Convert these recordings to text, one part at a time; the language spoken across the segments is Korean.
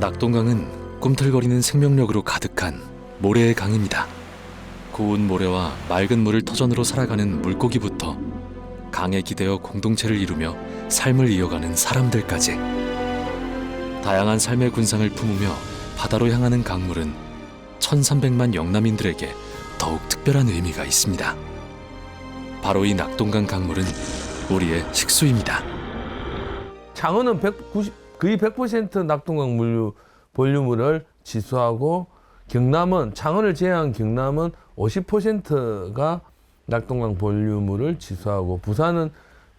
낙동강은 꿈틀거리는 생명력으로 가득한 모래의 강입니다. 고운 모래와 맑은 물을 터전으로 살아가는 물고기부터 강에 기대어 공동체를 이루며 삶을 이어가는 사람들까지 다양한 삶의 군상을 품으며 바다로 향하는 강물은 1300만 영남인들에게 더욱 특별한 의미가 있습니다. 바로 이 낙동강 강물은 우리의 식수입니다. 창원은 거의 100% 낙동강 본류물을 치수하고 경남은 창원을 제외한 경남은 50%가 낙동강 본류물을 치수하고 부산은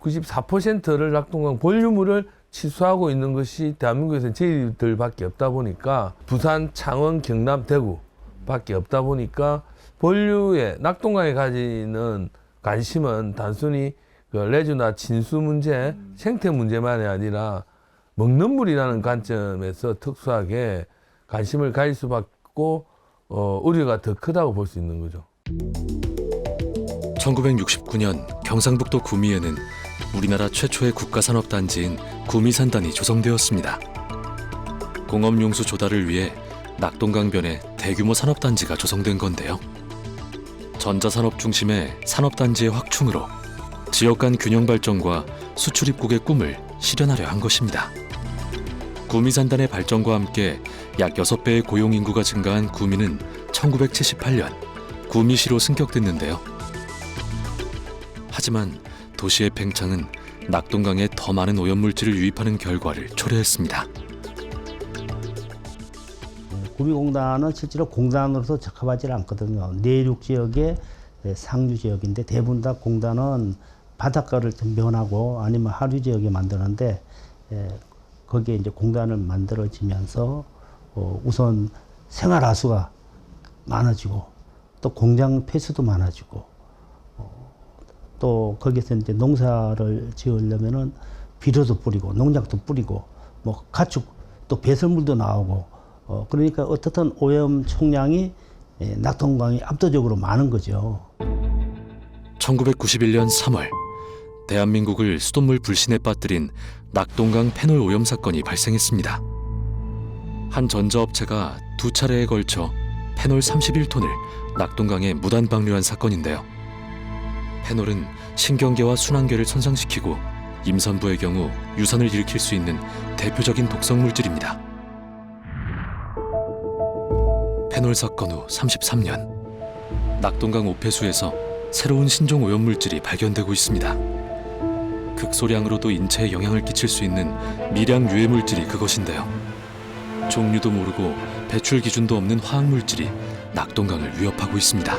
94%를 낙동강 본류물을 치수하고 있는 것이 대한민국에서 저희들밖에 없다 보니까 부산, 창원, 경남, 대구밖에 없다 보니까 본류에 낙동강에 가지는 관심은 단순히 그 레주나 진수 문제, 생태 문제만이 아니라 먹는 물이라는 관점에서 특수하게 관심을 가질 수밖에 없고 우려가 더 크다고 볼 수 있는 거죠. 1969년 경상북도 구미에는 우리나라 최초의 국가산업단지인 구미산단이 조성되었습니다. 공업용수 조달을 위해 낙동강변에 대규모 산업단지가 조성된 건데요. 전자산업 중심의 산업단지의 확충으로 지역 간 균형 발전과 수출 입국의 꿈을 실현하려 한 것입니다. 구미산단의 발전과 함께 약 6배의 고용인구가 증가한 구미는 1978년 구미시로 승격됐는데요. 하지만 도시의 팽창은 낙동강에 더 많은 오염물질을 유입하는 결과를 초래했습니다. 구미공단은 실제로 공단으로서 적합하지 않거든요. 내륙 지역의 상류 지역인데 대부분 다 공단은 바닷가를 면하고 아니면 하류 지역에 만드는데 거기에 이제 공단을 만들어지면서 우선 생활하수가 많아지고 또 공장 폐수도 많아지고 또 거기서 이제 농사를 지으려면은 비료도 뿌리고 농약도 뿌리고 뭐 가축 또 배설물도 나오고 그러니까 어떻든 오염 총량이 낙동강이 압도적으로 많은 거죠. 1991년 3월 대한민국을 수돗물 불신에 빠뜨린 낙동강 페놀 오염 사건이 발생했습니다. 한 전자업체가 2차례에 걸쳐 페놀 31톤을 낙동강에 무단 방류한 사건인데요. 페놀은 신경계와 순환계를 손상시키고 임산부의 경우 유산을 일으킬 수 있는 대표적인 독성 물질입니다. 페놀 사건 후 33년, 낙동강 오폐수에서 새로운 신종 오염물질이 발견되고 있습니다. 극소량으로도 인체에 영향을 끼칠 수 있는 미량 유해 물질이 그것인데요. 종류도 모르고 배출 기준도 없는 화학물질이 낙동강을 위협하고 있습니다.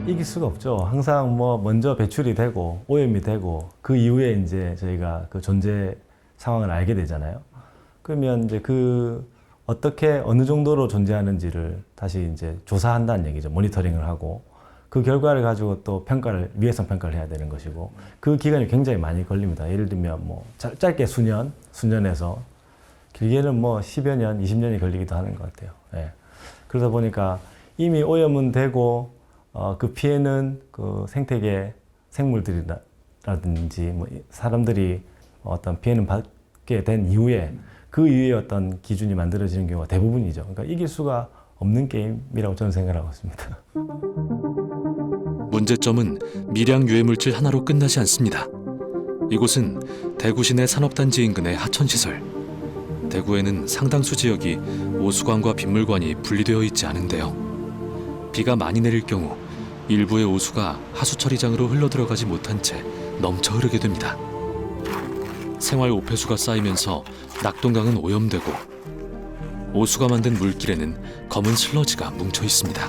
이길 수가 없죠. 항상 뭐 먼저 배출이 되고 오염이 되고 그 이후에 이제 저희가 그 존재 상황을 알게 되잖아요. 그러면 이제 그 어떻게 어느 정도로 존재하는지를 다시 이제 조사한다는 얘기죠. 모니터링을 하고 그 결과를 가지고 또 위해성 평가를 해야 되는 것이고 그 기간이 굉장히 많이 걸립니다. 예를 들면 뭐 짧게 수년에서 길게는 뭐 10여 년, 20년이 걸리기도 하는 것 같아요. 예. 그러다 보니까 이미 오염은 되고 그 피해는 그 생태계 생물들이라든지 뭐 사람들이 어떤 피해는 받게 된 이후에 그 이후에 어떤 기준이 만들어지는 경우가 대부분이죠. 그러니까 이길 수가 없는 게임이라고 저는 생각하고 있습니다. 문제점은 미량 유해물질 하나로 끝나지 않습니다. 이곳은 대구 시내 산업단지 인근의 하천시설. 대구에는 상당수 지역이 오수관과 빗물관이 분리되어 있지 않은데요. 비가 많이 내릴 경우 일부의 오수가 하수처리장으로 흘러들어가지 못한 채 넘쳐 흐르게 됩니다. 생활 오폐수가 쌓이면서 낙동강은 오염되고 오수가 만든 물길에는 검은 슬러지가 뭉쳐 있습니다.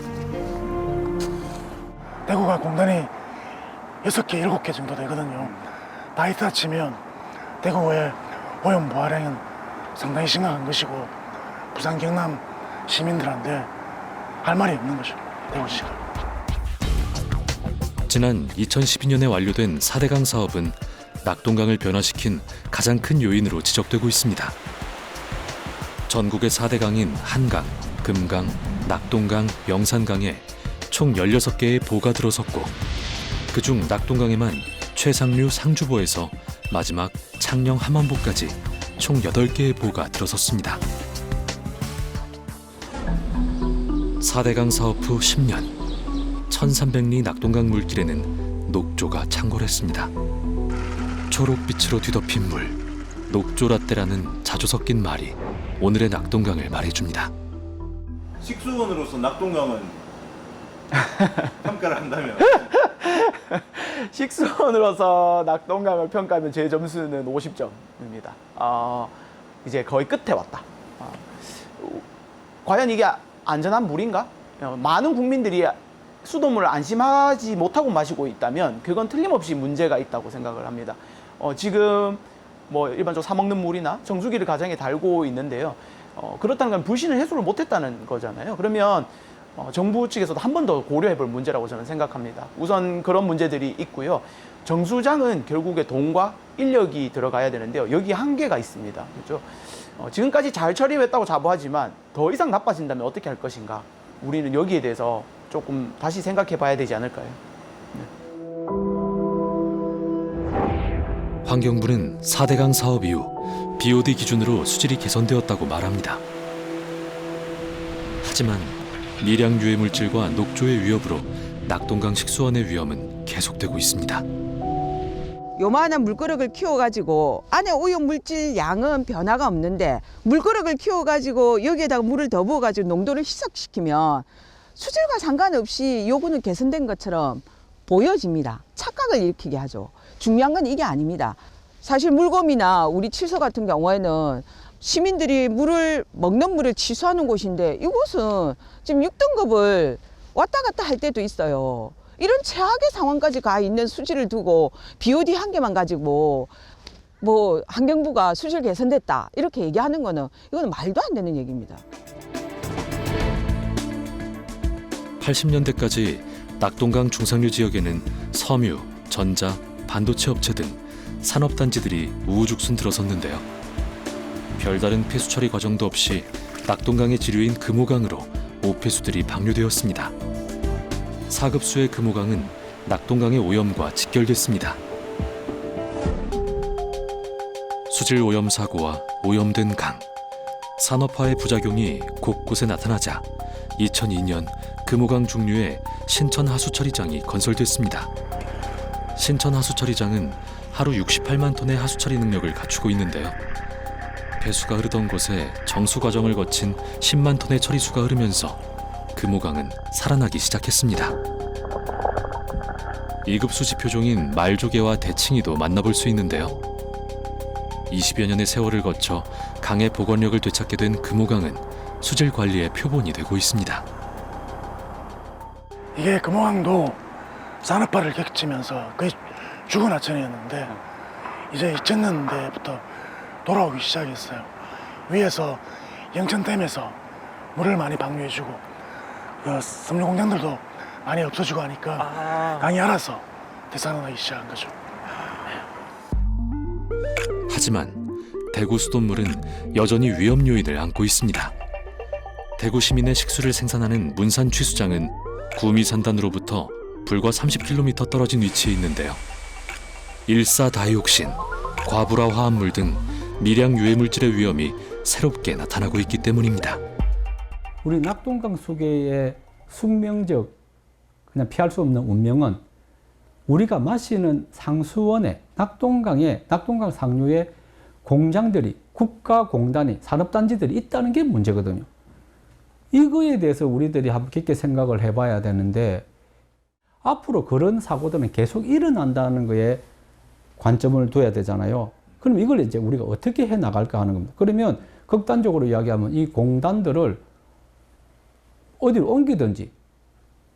대구가 공단이 6개, 7개 정도 되거든요. 다 합치면 대구의 오염 부활행은 상당히 심각한 것이고 부산, 경남 시민들한테 할 말이 없는 거죠. 대구시가. 지난 2012년에 완료된 4대강 사업은 낙동강을 변화시킨 가장 큰 요인으로 지적되고 있습니다. 전국의 4대강인 한강, 금강, 낙동강, 영산강에 총 16개의 보가 들어섰고 그중 낙동강에만 최상류 상주보에서 마지막 창녕 함안보까지 총 8개의 보가 들어섰습니다. 4대강 사업 후 10년, 1300리 낙동강 물길에는 녹조가 창궐했습니다. 초록빛으로 뒤덮인 물, 녹조라떼라는 자주 섞인 말이 오늘의 낙동강을 말해줍니다. 식수원으로서 낙동강은 평가를 한다면 식수원으로서 낙동강을 평가하면 제 점수는 50점입니다. 이제 거의 끝에 왔다. 과연 이게 안전한 물인가? 많은 국민들이 수돗물을 안심하지 못하고 마시고 있다면 그건 틀림없이 문제가 있다고 생각을 합니다. 지금 뭐 일반적으로 사 먹는 물이나 정수기를 가정에 달고 있는데요. 그렇다는 건 불신을 해소를 못했다는 거잖아요. 그러면 정부 측에서도 한 번 더 고려해 볼 문제라고 저는 생각합니다. 우선 그런 문제들이 있고요. 정수장은 결국에 돈과 인력이 들어가야 되는데요. 여기 한계가 있습니다. 그렇죠? 지금까지 잘 처리했다고 자부하지만 더 이상 나빠진다면 어떻게 할 것인가? 우리는 여기에 대해서 조금 다시 생각해 봐야 되지 않을까요? 환경부는 4대강 사업 이후 BOD 기준으로 수질이 개선되었다고 말합니다. 하지만 미량 유해 물질과 녹조의 위협으로 낙동강 식수원의 위험은 계속되고 있습니다. 요만한 물그릇을 키워가지고 안에 오염 물질 양은 변화가 없는데 물그릇을 키워가지고 여기에다가 물을 더 부어가지고 농도를 희석시키면 수질과 상관없이 요거는 개선된 것처럼 보여집니다. 착각을 일으키게 하죠. 중요한 건 이게 아닙니다. 사실 물곰이나 우리 칠서 같은 경우에는 시민들이 먹는 물을 취수하는 곳인데 이곳은 지금 6등급을 왔다 갔다 할 때도 있어요. 이런 최악의 상황까지 가 있는 수질을 두고 BOD 한 개만 가지고 뭐 환경부가 수질 개선됐다 이렇게 얘기하는 거는 이거는 말도 안 되는 얘기입니다. 80년대까지 낙동강 중상류 지역에는 섬유, 전자, 반도체 업체 등 산업단지들이 우후죽순 들어섰는데요. 별다른 폐수 처리 과정도 없이 낙동강의 지류인 금호강으로 오폐수들이 방류되었습니다. 4급수의 금호강은 낙동강의 오염과 직결됐습니다. 수질 오염 사고와 오염된 강, 산업화의 부작용이 곳곳에 나타나자 2002년 금호강 중류에 신천하수처리장이 건설됐습니다. 신천하수처리장은 하루 68만 톤의 하수처리 능력을 갖추고 있는데요. 배수가 흐르던 곳에 정수 과정을 거친 10만 톤의 처리수가 흐르면서 금호강은 살아나기 시작했습니다. 2급수 지표종인 말조개와 대칭이도 만나볼 수 있는데요. 20여 년의 세월을 거쳐 강의 복원력을 되찾게 된 금호강은 수질 관리의 표본이 되고 있습니다. 이게 금호강도 산업화를 겪으면서 거의 죽은 하천이었는데 이제 2000년대부터 돌아오기 시작했어요. 위에서 영천댐에서 물을 많이 방류해주고 섬유 공장들도 많이 없어지고 하니까 강이 알아서 되살아나기 시작한 거죠. 하지만 대구 수돗물은 여전히 위험 요인을 안고 있습니다. 대구 시민의 식수를 생산하는 문산 취수장은 구미산단으로부터 불과 30km 떨어진 위치에 있는데요. 일사다이옥신, 과불화 화합물 등 미량 유해 물질의 위험이 새롭게 나타나고 있기 때문입니다. 우리 낙동강 속의 숙명적 그냥 피할 수 없는 운명은 우리가 마시는 상수원에 낙동강 상류에 공장들이 국가공단이 산업단지들이 있다는 게 문제거든요. 이거에 대해서 우리들이 한번 깊게 생각을 해봐야 되는데 앞으로 그런 사고들은 계속 일어난다는 거에 관점을 둬야 되잖아요. 그럼 이걸 이제 우리가 어떻게 해 나갈까 하는 겁니다. 그러면 극단적으로 이야기하면 이 공단들을 어디로 옮기든지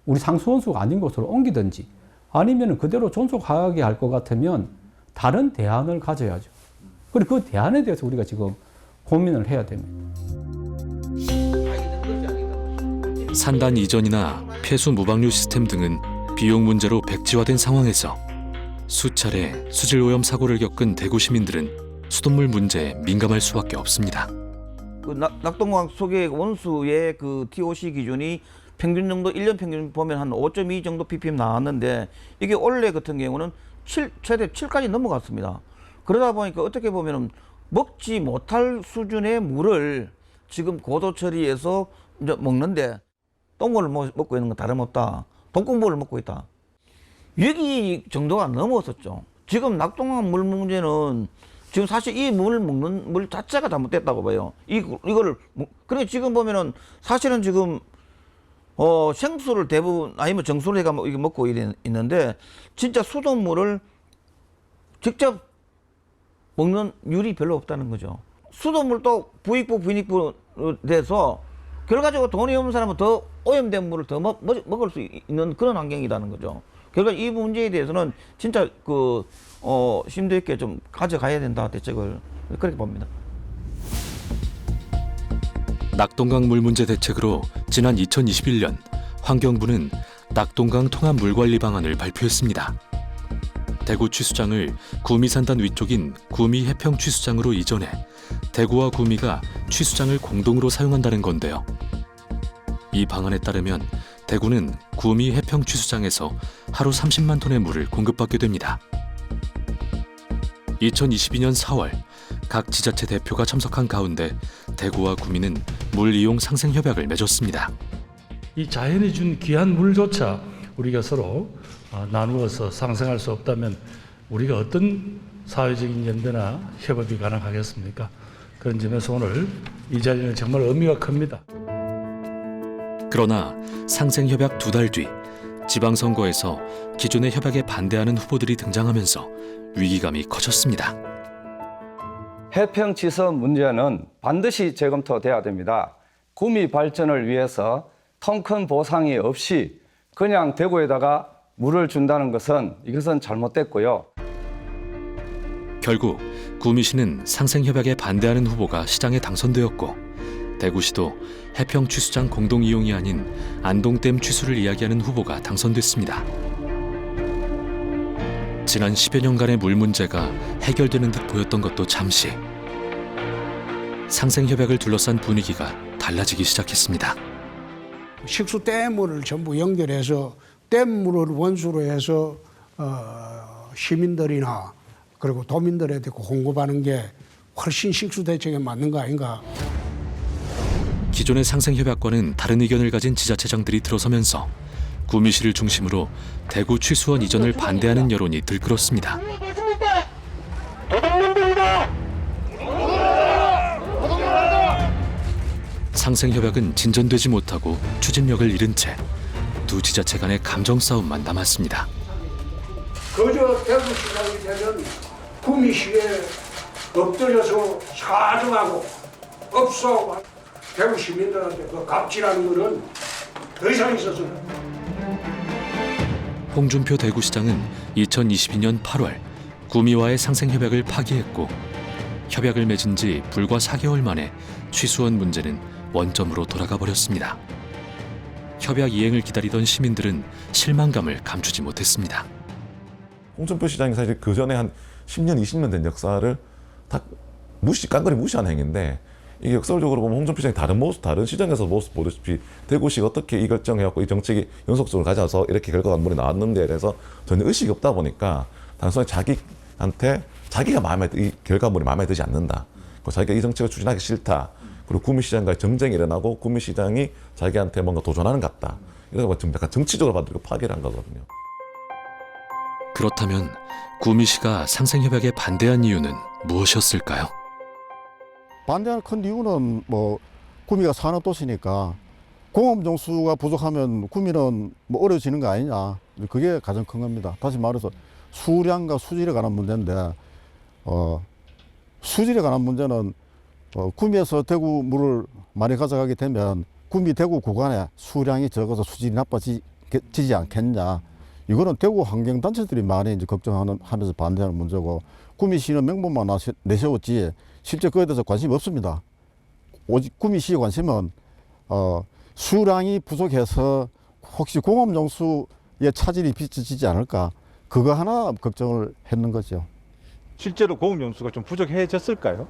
우리 상수원수가 아닌 곳으로 옮기든지 아니면 그대로 존속하게 할 것 같으면 다른 대안을 가져야죠. 그리고 그 대안에 대해서 우리가 지금 고민을 해야 됩니다. 산단 이전이나 폐수 무방류 시스템 등은 비용 문제로 백지화된 상황에서 수차례 수질 오염 사고를 겪은 대구 시민들은 수돗물 문제에 민감할 수밖에 없습니다. 그 낙동강 속의 원수의 그 TOC 기준이 평균 정도 1년 평균 보면 한 5.2 정도 ppm 나왔는데 이게 올해 같은 경우는 최대 7까지 넘어갔습니다. 그러다 보니까 어떻게 보면은 먹지 못할 수준의 물을 지금 고도 처리해서 이제 먹는데 똥물을 먹고 있는 건 다름없다. 동국물을 먹고 있다. 여기 정도가 넘었었죠. 지금 낙동강 물 문제는 지금 사실 이 물 먹는 물 자체가 잘못됐다고 봐요. 이거를 그러니까 지금 보면은 사실은 지금 생수를 대부분 아니면 정수를 해가 이게 먹고 있는데 진짜 수돗물을 직접 먹는 율이 별로 없다는 거죠. 수돗물도 부익부 분익부 돼서 결과적으로 돈이 없는 사람은 더 오염된 물을 더 먹을 수 있는 그런 환경이라는 거죠. 결과 이 문제에 대해서는 진짜 심도 있게 좀 가져가야 된다, 대책을. 그렇게 봅니다. 낙동강 물 문제 대책으로 지난 2021년 환경부는 낙동강 통합 물관리 방안을 발표했습니다. 대구 취수장을 구미 산단 위쪽인 구미 해평 취수장으로 이전해 대구와 구미가 취수장을 공동으로 사용한다는 건데요. 이 방안에 따르면 대구는 구미 해평 취수장에서 하루 30만 톤의 물을 공급받게 됩니다. 2022년 4월 각 지자체 대표가 참석한 가운데 대구와 구미는 물 이용 상생 협약을 맺었습니다. 이 자연이 준 귀한 물조차 우리가 서로 나누어서 상생할 수 없다면 우리가 어떤 사회적인 연대나 협업이 가능하겠습니까? 그런 점에서 오늘 이 자리는 정말 의미가 큽니다. 그러나 상생 협약 2달 뒤 지방선거에서 기존의 협약에 반대하는 후보들이 등장하면서 위기감이 커졌습니다. 해평 취수 문제는 반드시 재검토돼야 됩니다. 구미 발전을 위해서 통 큰 보상이 없이 그냥 대구에다가 물을 준다는 이것은 잘못됐고요. 결국 구미시는 상생협약에 반대하는 후보가 시장에 당선되었고 대구시도 해평 취수장 공동 이용이 아닌 안동댐 취수를 이야기하는 후보가 당선됐습니다. 지난 10여 년간의 물 문제가 해결되는 듯 보였던 것도 잠시. 상생협약을 둘러싼 분위기가 달라지기 시작했습니다. 식수 댐물을 전부 연결해서 댐물을 원수로 해서 시민들이나 그리고 도민들에게 공급하는 게 훨씬 식수 대책에 맞는 거 아닌가. 기존의 상생협약과는 다른 의견을 가진 지자체장들이 들어서면서 구미시를 중심으로 대구 취수원 이전을 반대하는 여론이 들끓었습니다. 상생협약은 진전되지 못하고 추진력을 잃은 채 두 지자체 간의 감정 싸움만 남았습니다. 그저 대구시장이 되면 구미시에 엎드려서 사정하고 업소하고 대구 시민들한테 그 갑질하는 거는 더 이상 있어서는. 홍준표 대구시장은 2022년 8월 구미와의 상생협약을 파기했고 협약을 맺은 지 불과 4개월 만에 취수원 문제는 원점으로 돌아가 버렸습니다. 협약 이행을 기다리던 시민들은 실망감을 감추지 못했습니다. 홍준표 시장이 사실 그 전에 한 10년, 20년 된 역사를 다 깡그리 무시한 행위인데 이게 역설적으로 보면 홍준표 시장이 다른 시장에서 모습 보듯이 대구시가 어떻게 이 결정해갖고 이 정책이 연속적으로 가져와서 이렇게 결과물이 나왔는데에 대해서 전혀 의식이 없다 보니까 단순히 자기한테 자기가 이 결과물이 마음에 들지 않는다. 자기가 이 정책을 추진하기 싫다. 그리고 구미시장과의 정쟁이 일어나고 구미시장이 자기한테 뭔가 도전하는 것 같다. 이래서 좀 약간 정치적으로 봐도 파괴를 한 거거든요. 그렇다면 구미시가 상생협약에 반대한 이유는 무엇이었을까요? 반대하는 큰 이유는 구미가 산업도시니까 공업용수가 부족하면 구미는 어려워지는 거 아니냐. 그게 가장 큰 겁니다. 다시 말해서 수량과 수질에 관한 문제인데 수질에 관한 문제는 구미에서 대구 물을 많이 가져가게 되면 구미 대구 구간에 수량이 적어서 수질이 나빠지지 않겠냐. 이거는 대구 환경단체들이 많이 이제 걱정하면서 반대하는 문제고 구미시는 명분만 내세웠지 실제 그에 대해서 관심이 없습니다. 오직 구미시의 관심은 수량이 부족해서 혹시 공업용수에 차질이 빚어지지 않을까 그거 하나 걱정을 했는 거죠. 실제로 공업용수가 좀 부족해졌을까요?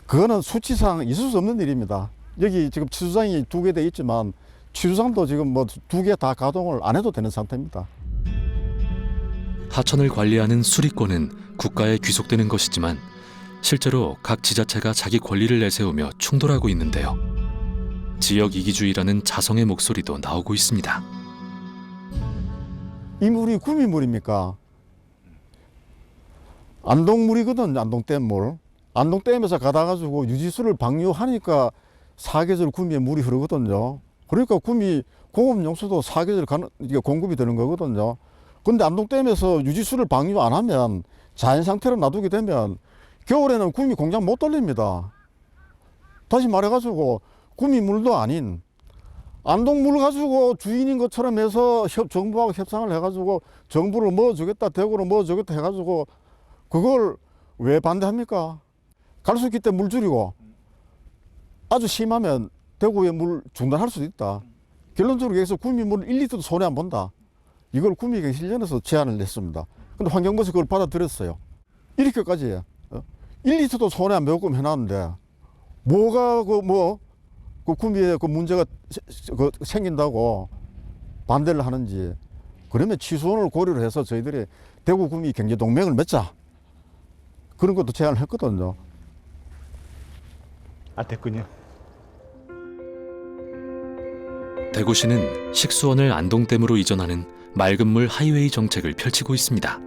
그거는 수치상 있을 수 없는 일입니다. 여기 지금 취수장이 2개 돼 있지만 취수장도 지금 2개 다 가동을 안 해도 되는 상태입니다. 하천을 관리하는 수리권은 국가에 귀속되는 것이지만 실제로 각 지자체가 자기 권리를 내세우며 충돌하고 있는데요. 지역 이기주의라는 자성의 목소리도 나오고 있습니다. 이 물이 구미물입니까? 안동물이거든, 안동댐물. 안동댐에서 가다가지고 유지수를 방류하니까 사계절 구미에 물이 흐르거든요. 그러니까 구미 공업용수도 사계절 이게 공급이 되는 거거든요. 근데 안동댐에서 유지수를 방류 안 하면 자연 상태로 놔두게 되면 겨울에는 구미 공장 못 돌립니다. 다시 말해가지고 구미물도 아닌 안동물 가지고 주인인 것처럼 해서 정부하고 협상을 해가지고 정부를 넣어주겠다, 대구를 넣어주겠다 해가지고 그걸 왜 반대합니까? 갈 수 있기 때문에 물 줄이고 아주 심하면 대구에 물 중단할 수도 있다. 결론적으로 여기서 구미물 1리터도 손해 안 본다. 이걸 구미경실련에서 제안을 냈습니다. 근데 환경부에서 그걸 받아들였어요. 이렇게까지 1리터도 손해 안 보게끔 해놨는데 뭐가 그 구미에 그 문제가 생긴다고 반대를 하는지. 그러면 취수원을 고려를 해서 저희들이 대구 구미 경제 동맹을 맺자. 그런 것도 제안을 했거든요. 됐군요. 대구시는 식수원을 안동댐으로 이전하는 맑은 물 하이웨이 정책을 펼치고 있습니다.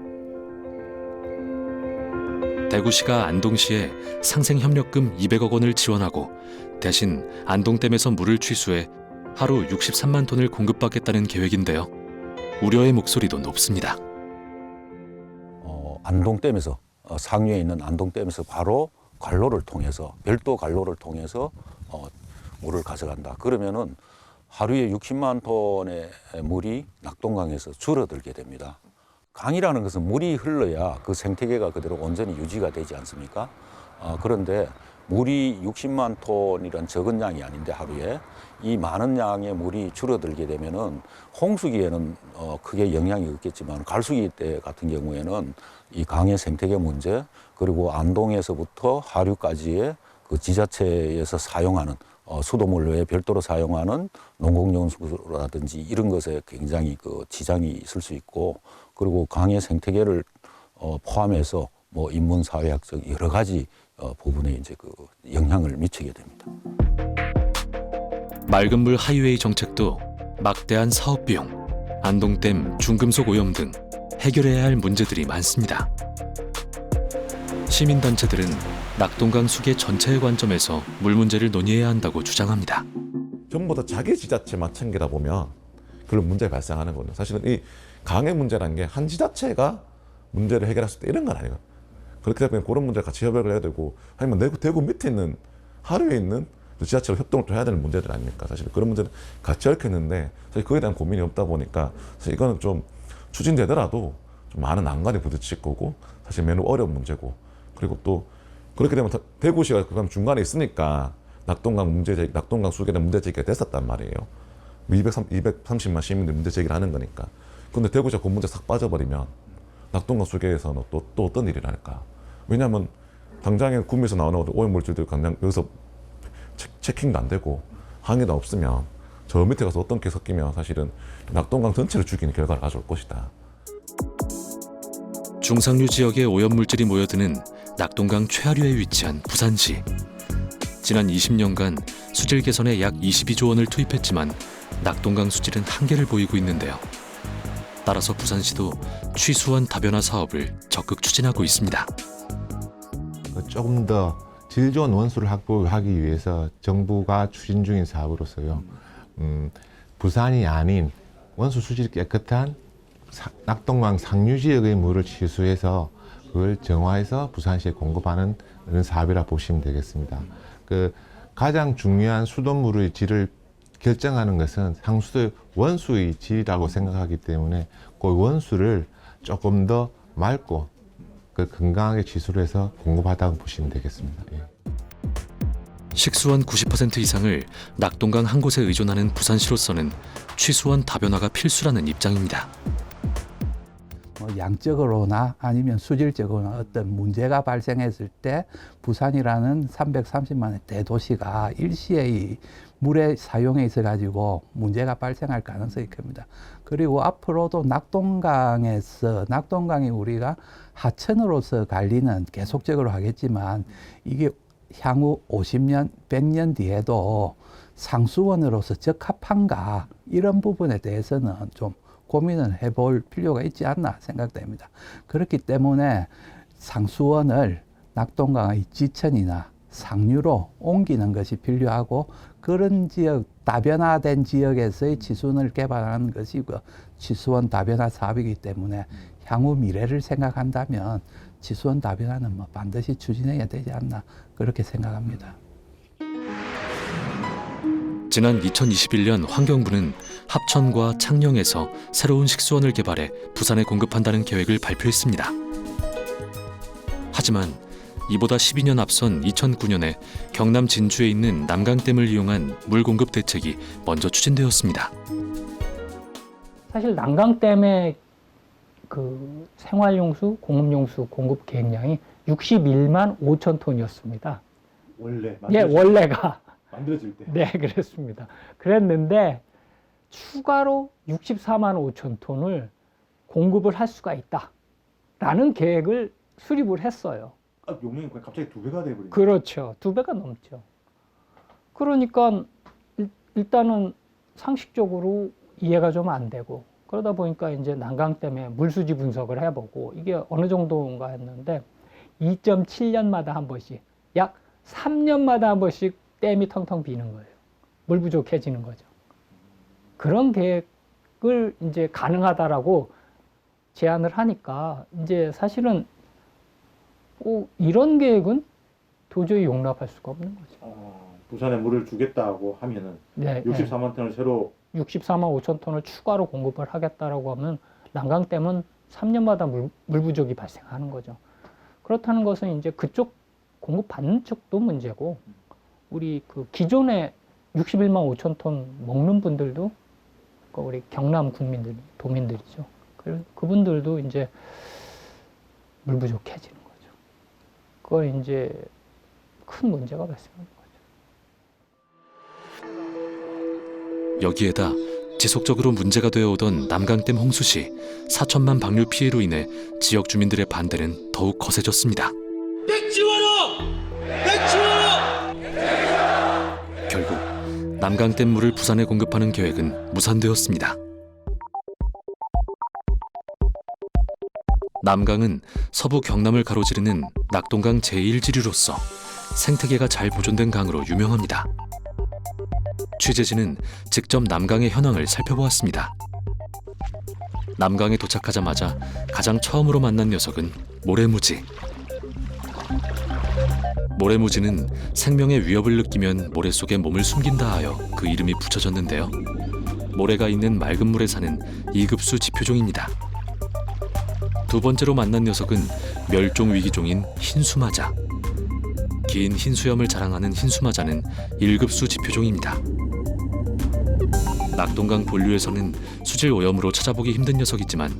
대구시가 안동시에 상생협력금 200억 원을 지원하고 대신 안동댐에서 물을 취수해 하루 63만 톤을 공급받겠다는 계획인데요. 우려의 목소리도 높습니다. 안동댐에서 상류에 있는 안동댐에서 바로 관로를 통해서 별도 관로를 통해서 물을 가져간다. 그러면은 하루에 60만 톤의 물이 낙동강에서 줄어들게 됩니다. 강이라는 것은 물이 흘러야 그 생태계가 그대로 온전히 유지가 되지 않습니까? 그런데 물이 60만 톤이란 적은 양이 아닌데 하루에 이 많은 양의 물이 줄어들게 되면은 홍수기에는 크게 영향이 없겠지만 갈수기 때 같은 경우에는 이 강의 생태계 문제 그리고 안동에서부터 하류까지의 그 지자체에서 사용하는 수돗물 외에 별도로 사용하는 농공용수라든지 이런 것에 굉장히 그 지장이 있을 수 있고 그리고 강의 생태계를 포함해서 뭐 인문사회학적 여러 가지 부분에 이제 그 영향을 미치게 됩니다. 맑은 물 하이웨이 정책도 막대한 사업 비용, 안동댐 중금속 오염 등 해결해야 할 문제들이 많습니다. 시민단체들은 낙동강 수계 전체의 관점에서 물 문제를 논의해야 한다고 주장합니다. 전부 다 자기 지자체만 챙기다 보면 그런 문제가 발생하는 거예요. 사실은 이 강의 문제라는 게 한 지자체가 문제를 해결할 수 있다 이런 건 아니에요. 그렇게 되면 그런 문제를 같이 협약을 해야 되고 아니면 대구 밑에 있는 하류에 있는 지자체로 협동을 또 해야 되는 문제들 아닙니까? 사실 그런 문제는 같이 얽혔는데 사실 그에 대한 고민이 없다 보니까 사실 이거는 좀 추진되더라도 좀 많은 난관이 부딪힐 거고 사실 매우 어려운 문제고 그리고 또 그렇게 되면 대구시가 그럼 중간에 있으니까 낙동강 수계는 문제 제기가 됐었단 말이에요. 230만 시민들이 문제 제기를 하는 거니까. 근데 대구시가 그 문제 싹 빠져버리면 낙동강 수계에서는 또 어떤 일이 날까? 왜냐하면 당장에 구미에서 나오는 오염물질들 그냥 여기서 체킹도 안 되고 항해도 없으면 저 밑에 가서 어떤 게 섞이면 사실은 낙동강 전체를 죽이는 결과를 가져올 것이다. 중상류 지역에 오염물질이 모여드는 낙동강 최하류에 위치한 부산시. 지난 20년간 수질 개선에 약 22조 원을 투입했지만 낙동강 수질은 한계를 보이고 있는데요. 따라서 부산시도 취수원 다변화 사업을 적극 추진하고 있습니다. 조금 더 질 좋은 원수를 확보하기 위해서 정부가 추진 중인 사업으로서요. 부산이 아닌 원수 수질이 깨끗한 낙동강 상류 지역의 물을 취수해서 그걸 정화해서 부산시에 공급하는 그런 사업이라 보시면 되겠습니다. 그 가장 중요한 수돗물의 질을 결정하는 것은 상수도의 원수의 질이라고 생각하기 때문에 그 원수를 조금 더 맑고 그 건강하게 취수를 해서 공급하다고 보시면 되겠습니다. 예. 식수원 90% 이상을 낙동강 한 곳에 의존하는 부산시로서는 취수원 다변화가 필수라는 입장입니다. 양적으로나 아니면 수질적으로나 어떤 문제가 발생했을 때 부산이라는 330만의 대도시가 일시에 물의 사용에 있어 가지고 문제가 발생할 가능성이 큽니다. 그리고 앞으로도 낙동강이 우리가 하천으로서 관리는 계속적으로 하겠지만 이게 향후 50년, 100년 뒤에도 상수원으로서 적합한가 이런 부분에 대해서는 좀 고민을 해볼 필요가 있지 않나 생각됩니다. 그렇기 때문에 상수원을 낙동강의 지천이나 상류로 옮기는 것이 필요하고 그런 지역, 다변화된 지역에서의 지수원을 개발하는 것이 그 지수원 다변화 사업이기 때문에 향후 미래를 생각한다면 지수원 다변화는 뭐 반드시 추진해야 되지 않나 그렇게 생각합니다. 지난 2021년 환경부는 합천과 창녕에서 새로운 식수원을 개발해 부산에 공급한다는 계획을 발표했습니다. 하지만 이보다 12년 앞선 2009년에 경남 진주에 있는 남강댐을 이용한 물 공급 대책이 먼저 추진되었습니다. 사실 남강댐의 그 생활용수, 공업용수 공급 계획량이 61만 5천 톤이었습니다. 원래가 만들어질 때. 네, 그랬습니다. 그랬는데 추가로 64만 5천 톤을 공급을 할 수가 있다라는 계획을 수립을 했어요. 용량이 갑자기 2배가 돼버리네. 그렇죠. 2배가 넘죠. 그러니까 일단은 상식적으로 이해가 좀 안 되고 그러다 보니까 이제 난강댐에 물수지 분석을 해보고 이게 어느 정도인가 했는데 2.7년마다 한 번씩 약 3년마다 한 번씩 댐이 텅텅 비는 거예요. 물 부족해지는 거죠. 그런 계획을 이제 가능하다라고 제안을 하니까 이제 사실은 이런 계획은 도저히 용납할 수가 없는 거죠. 부산에 물을 주겠다고 하면은 네, 64만 톤을 새로 64만 5천 톤을 추가로 공급을 하겠다라고 하면 난강댐은 3년마다 물 부족이 발생하는 거죠. 그렇다는 것은 이제 그쪽 공급받는 쪽도 문제고 우리 그 기존에 61만 5천 톤 먹는 분들도 우리 경남 국민들, 도민들이죠. 그분들도 이제 물 부족해지는 거죠. 그걸 이제 큰 문제가 발생하는 거죠. 여기에다 지속적으로 문제가 되어오던 남강댐 홍수 시 4천만 방류 피해로 인해 지역 주민들의 반대는 더욱 거세졌습니다. 결국 남강댐 물을 부산에 공급하는 계획은 무산되었습니다. 남강은 서부 경남을 가로지르는 낙동강 제1지류로서 생태계가 잘 보존된 강으로 유명합니다. 취재진은 직접 남강의 현황을 살펴보았습니다. 남강에 도착하자마자 가장 처음으로 만난 녀석은 모래무지. 모래무지는 생명의 위협을 느끼면 모래 속에 몸을 숨긴다 하여 그 이름이 붙여졌는데요. 모래가 있는 맑은 물에 사는 2급수 지표종입니다. 두 번째로 만난 녀석은 멸종 위기종인 흰수마자. 긴 흰수염을 자랑하는 흰수마자는 1급수 지표종입니다. 낙동강 본류에서는 수질 오염으로 찾아보기 힘든 녀석이지만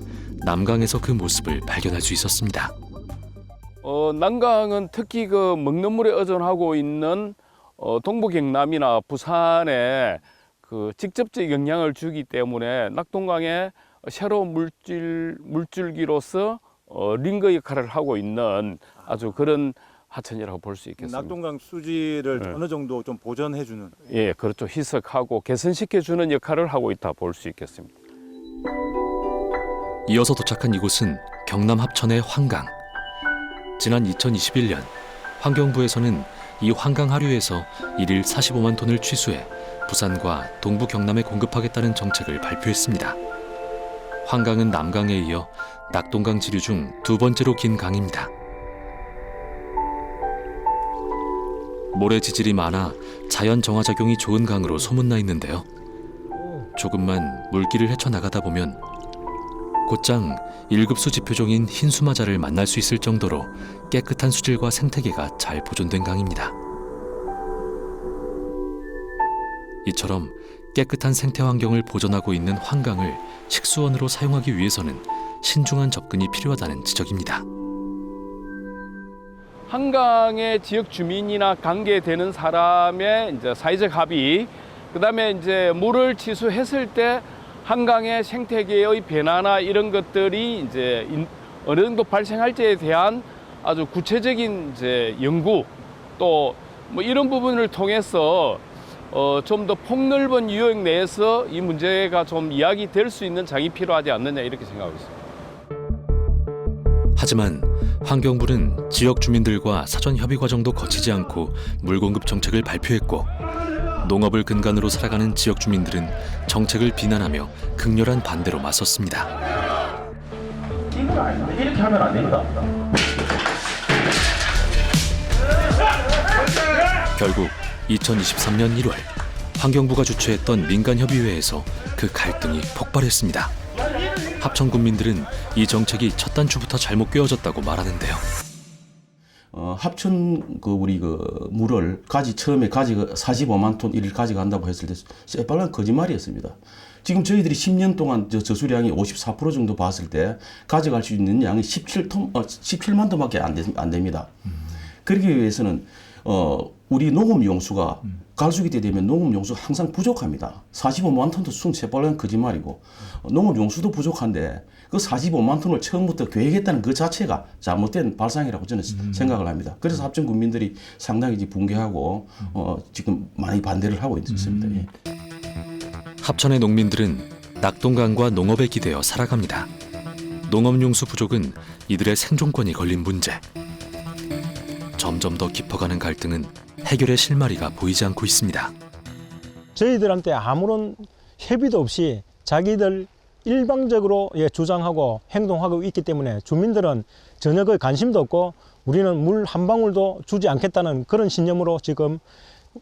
남강에서 그 모습을 발견할 수 있었습니다. 남강은 특히 그 먹는 물에 의존하고 있는 동부 경남이나 부산에 그 직접적 영향을 주기 때문에 낙동강의 새로운 물줄기로서 링거 역할을 하고 있는 아주 그런 하천이라고 볼 수 있겠습니다. 낙동강 수질을 어느 정도 좀 보전해주는. 예, 그렇죠. 희석하고 개선시켜주는 역할을 하고 있다 볼 수 있겠습니다. 이어서 도착한 이곳은 경남 합천의 환강. 지난 2021년 환경부에서는 이 환강 하류에서 1일 45만 톤을 취수해 부산과 동부 경남에 공급하겠다는 정책을 발표했습니다. 환강은 남강에 이어 낙동강 지류 중 두 번째로 긴 강입니다. 모래 지질이 많아 자연 정화작용이 좋은 강으로 소문나 있는데요. 조금만 물길을 헤쳐나가다 보면 곧장 1급수 지표종인 흰수마자를 만날 수 있을 정도로 깨끗한 수질과 생태계가 잘 보존된 강입니다. 이처럼 깨끗한 생태 환경을 보존하고 있는 환강을 식수원으로 사용하기 위해서는 신중한 접근이 필요하다는 지적입니다. 한강의 지역 주민이나 관계되는 사람의 이제 사회적 합의 그다음에 이제 물을 치수했을 때 한강의 생태계의 변화나 이런 것들이 이제 어느 정도 발생할지에 대한 아주 구체적인 이제 연구 또 뭐 이런 부분을 통해서 좀 더 폭넓은 유역 내에서 이 문제가 좀 이야기될 수 있는 장이 필요하지 않느냐 이렇게 생각하고 있습니다. 하지만 환경부는 지역 주민들과 사전 협의 과정도 거치지 않고 물 공급 정책을 발표했고 농업을 근간으로 살아가는 지역 주민들은 정책을 비난하며 극렬한 반대로 맞섰습니다. 이건 아닌데 이렇게 하면 안 됩니다. 결국 2023년 1월 환경부가 주최했던 민간협의회에서 그 갈등이 폭발했습니다. 합천 군민들은 이 정책이 첫 단추부터 잘못 꿰어졌다고 말하는데요. 합천 우리 물을 처음에 45만 톤 일일 가져간다고 했을 때 새빨간 거짓말이었습니다. 지금 저희들이 10년 동안 저수량이 54% 정도 봤을 때 가져갈 수 있는 양이 17만 톤밖에 안 됩니다. 그러기 위해서는 우리 농업 용수가 갈수기 때 되면 농업 용수가 항상 부족합니다. 45만 톤도 순 새빨간 거짓말이고 농업 용수도 부족한데 그 45만 톤을 처음부터 계획했다는 그 자체가 잘못된 발상이라고 저는 생각을 합니다. 그래서 합천 군민들이 상당히 붕괴하고 지금 많이 반대를 하고 있습니다. 예. 합천의 농민들은 낙동강과 농업에 기대어 살아갑니다. 농업용수 부족은 이들의 생존권이 걸린 문제. 점점 더 깊어가는 갈등은 해결의 실마리가 보이지 않고 있습니다. 저희들한테 아무런 협의도 없이 자기들 일방적으로 주장하고 행동하고 있기 때문에 주민들은 전혀 그 관심도 없고 우리는 물 한 방울도 주지 않겠다는 그런 신념으로 지금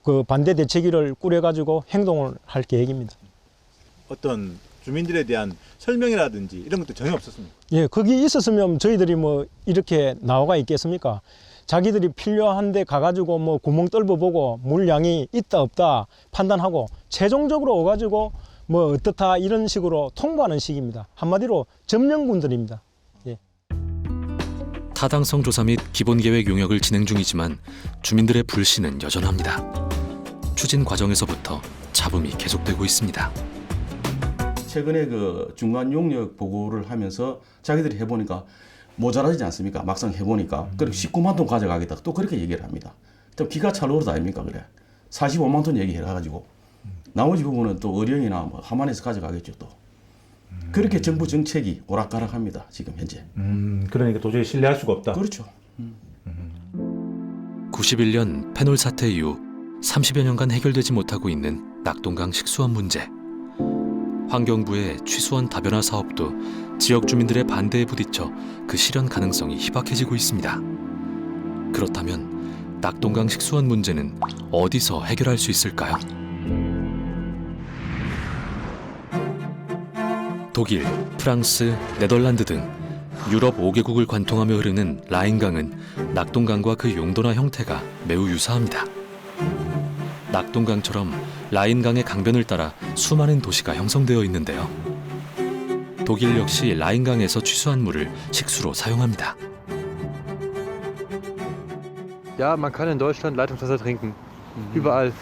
그 반대 대책위를 꾸려가지고 행동을 할 계획입니다. 어떤 주민들에 대한 설명이라든지 이런 것도 전혀 없었습니다. 예, 거기 있었으면 저희들이 뭐 이렇게 나와가 있겠습니까? 자기들이 필요한데 가가지고 뭐 구멍 뚫어보고 물량이 있다 없다 판단하고 최종적으로 오가지고 뭐 어떻다 이런 식으로 통보하는 식입니다. 한마디로 점령군들입니다. 예. 타당성 조사 및 기본계획 용역을 진행 중이지만 주민들의 불신은 여전합니다. 추진 과정에서부터 잡음이 계속되고 있습니다. 최근에 중간 용역 보고를 하면서 자기들이 해보니까 모자라지 않습니까? 막상 해보니까. 그리고 19만 톤 가져가겠다. 또 그렇게 얘기를 합니다. 또 기가 찰 노릇 아닙니까? 그래. 45만 톤 얘기해가지고 나머지 부분은 또 의령이나 뭐 함안에서 가져가겠죠 또. 그렇게 정부 정책이 오락가락합니다. 지금 현재. 그러니까 도저히 신뢰할 수가 없다. 그렇죠. 91년 페놀 사태 이후 30여 년간 해결되지 못하고 있는 낙동강 식수원 문제. 환경부의 취수원 다변화 사업도 지역 주민들의 반대에 부딪혀 그 실현 가능성이 희박해지고 있습니다. 그렇다면 낙동강 식수원 문제는 어디서 해결할 수 있을까요? 독일, 프랑스, 네덜란드 등 유럽 5개국을 관통하며 흐르는 라인강은 낙동강과 그 용도나 형태가 매우 유사합니다. 낙동강처럼 라인강의 강변을 따라 수많은 도시가 형성되어 있는데요. 독일 역시 라인강에서 취수한 물을 식수로 사용합니다. Ja, man kann in Deutschland Leitungswasser trinken. Überall.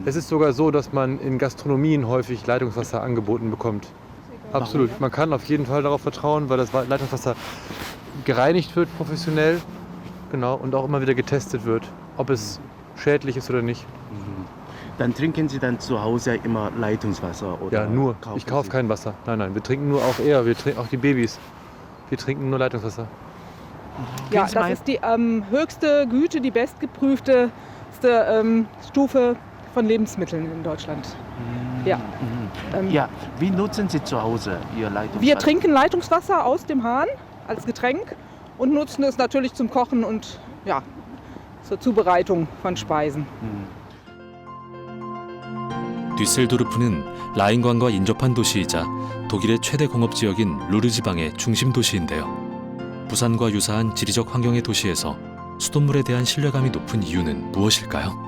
Es ist sogar so, dass man in Gastronomien häufig Leitungswasser angeboten bekommt. Absolut. Man kann auf jeden Fall darauf vertrauen, weil das Leitungswasser gereinigt wird professionell, genau, und auch immer wieder getestet wird, ob es schädlich ist oder nicht. Dann trinken Sie dann zu Hause immer Leitungswasser? Oder ja, nur. Ich kaufe kein Wasser. Nein, nein. Wir trinken nur auch auch die Babys. Wir trinken nur Leitungswasser. Ja, das ist die höchste Güte, die bestgeprüfte Stufe von Lebensmitteln in Deutschland. Ja. Ja, wie nutzen Sie zu Hause Ihr Leitungswasser? Wir trinken Leitungswasser aus dem Hahn als Getränk und nutzen es natürlich zum Kochen und ja, zur Zubereitung von Speisen. düs셀도르프는 라인강과 인접한 도시이자 독일의 최대 공업지역인 루르 지방의 중심 도시인데요. 부산과 유사한 지리적 환경의 도시에서 수돗물에 대한 신뢰감이 높은 이유는 무엇일까요?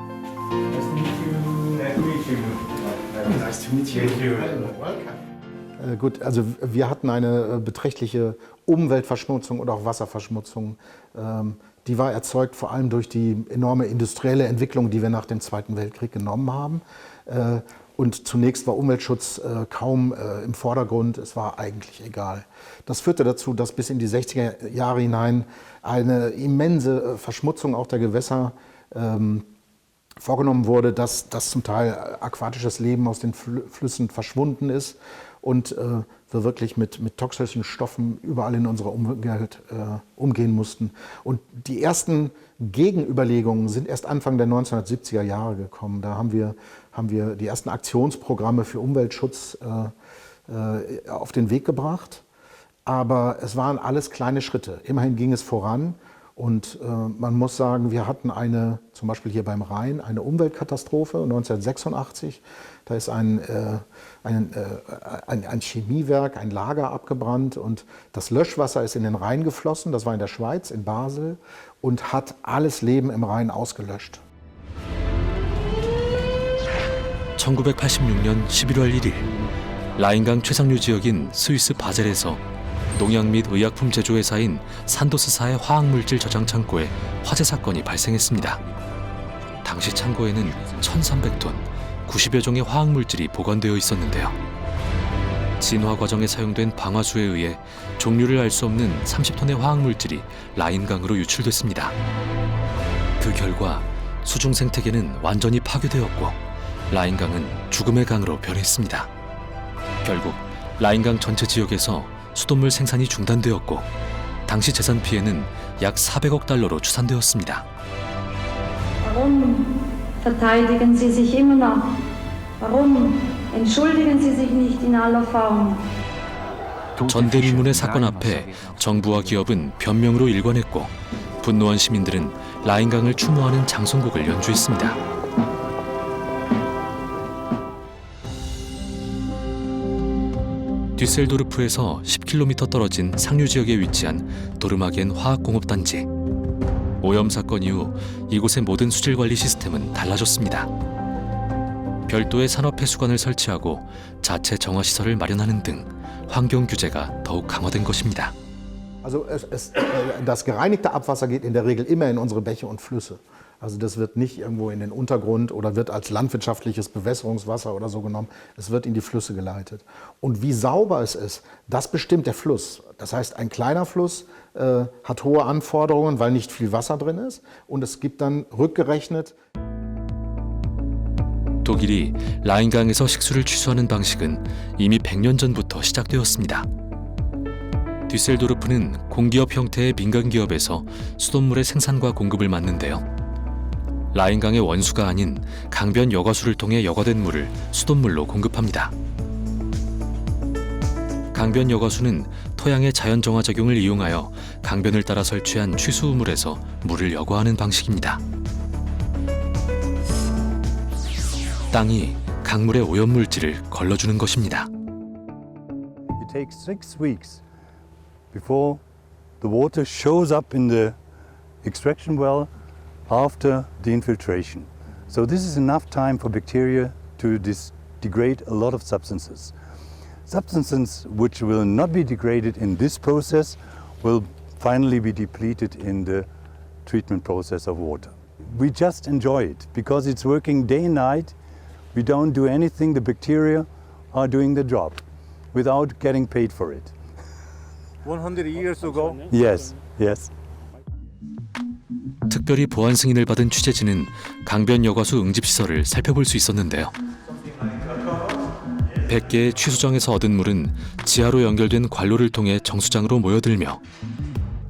Gut, also wir hatten eine beträchtliche Umweltverschmutzung oder auch Wasserverschmutzung. Die war erzeugt vor allem durch die enorme industrielle Entwicklung, die wir nach dem Zweiten Weltkrieg genommen haben. Und zunächst war Umweltschutz kaum im Vordergrund, es war eigentlich egal. Das führte dazu, dass bis in die 60er Jahre hinein eine immense Verschmutzung auch der Gewässer vorgenommen wurde, dass zum Teil aquatisches Leben aus den Flüssen verschwunden ist und wir wirklich mit toxischen Stoffen überall in unserer Umwelt umgehen mussten. Und die ersten Gegenüberlegungen sind erst Anfang der 1970er Jahre gekommen. Da haben wir die ersten Aktionsprogramme für Umweltschutz auf den Weg gebracht. Aber es waren alles kleine Schritte. Immerhin ging es voran. Und man muss sagen, wir hatten zum Beispiel hier beim Rhein, eine Umweltkatastrophe 1986. Da ist ein Chemiewerk, ein Lager abgebrannt und das Löschwasser ist in den Rhein geflossen. Das war in der Schweiz, in Basel, und hat alles Leben im Rhein ausgelöscht. 1986년 11월 1일 라인강 최상류 지역인 스위스 바젤에서 농약 및 의약품 제조회사인 산도스사의 화학물질 저장 창고에 화재 사건이 발생했습니다. 당시 창고에는 1,300톤, 90여 종의 화학물질이 보관되어 있었는데요. 진화 과정에 사용된 방화수에 의해 종류를 알 수 없는 30톤의 화학물질이 라인강으로 유출됐습니다. 그 결과 수중 생태계는 완전히 파괴되었고 라인강은 죽음의 강으로 변했습니다. 결국 라인강 전체 지역에서 수돗물 생산이 중단되었고 당시 재산 피해는 약 400억 달러로 추산되었습니다. Warum verteidigen Sie sich immer noch? Warum entschuldigen Sie sich nicht in aller Form? 전대미문의 사건 앞에 정부와 기업은 변명으로 일관했고 분노한 시민들은 라인강을 추모하는 장송곡을 연주했습니다. 뒤셀도르프에서 10km 떨어진 상류 지역에 위치한 도르마겐 화학공업단지. 오염 사건 이후 이곳의 모든 수질 관리 시스템은 달라졌습니다. 별도의 산업 해수관을 설치하고 자체 정화 시설을 마련하는 등 환경 규제가 더욱 강화된 것입니다. Also das gereinigte Abwasser geht in der Regel immer in unsere Bäche und Flüsse. Also das wird nicht irgendwo in den Untergrund oder wird als landwirtschaftliches Bewässerungswasser oder so genommen. Es wird in die Flüsse geleitet. Und wie sauber es ist, das bestimmt der Fluss. Das heißt, ein kleiner Fluss hat hohe Anforderungen, weil nicht viel Wasser drin ist. Und es gibt dann rückgerechnet. 독일이 라인강에서 식수를 취수하는 방식은 이미 100년 전부터 시작되었습니다. 뒤셀도르프는 공기업 형태의 민간기업에서 수돗물의 생산과 공급을 맡는데요. 라인강의 원수가 아닌 강변 여과수를 통해 여과된 물을 수돗물로 공급합니다. 강변 여과수는 토양의 자연 정화 작용을 이용하여 강변을 따라 설치한 취수우물에서 물을 여과하는 방식입니다. 땅이 강물의 오염물질을 걸러주는 것입니다. It takes 6 weeks before the water shows up in the extraction well after the infiltration. So this is enough time for bacteria to degrade a lot of substances. Substances which will not be degraded in this process will finally be depleted in the treatment process of water. We just enjoy it because it's working day and night. We don't do anything, the bacteria are doing the job without getting paid for it. 100 years ago? Yes, yes. 특별히 보안 승인을 받은 취재진은 강변 여과수 응집시설을 살펴볼 수 있었는데요. 100개의 취수정에서 얻은 물은 지하로 연결된 관로를 통해 정수장으로 모여들며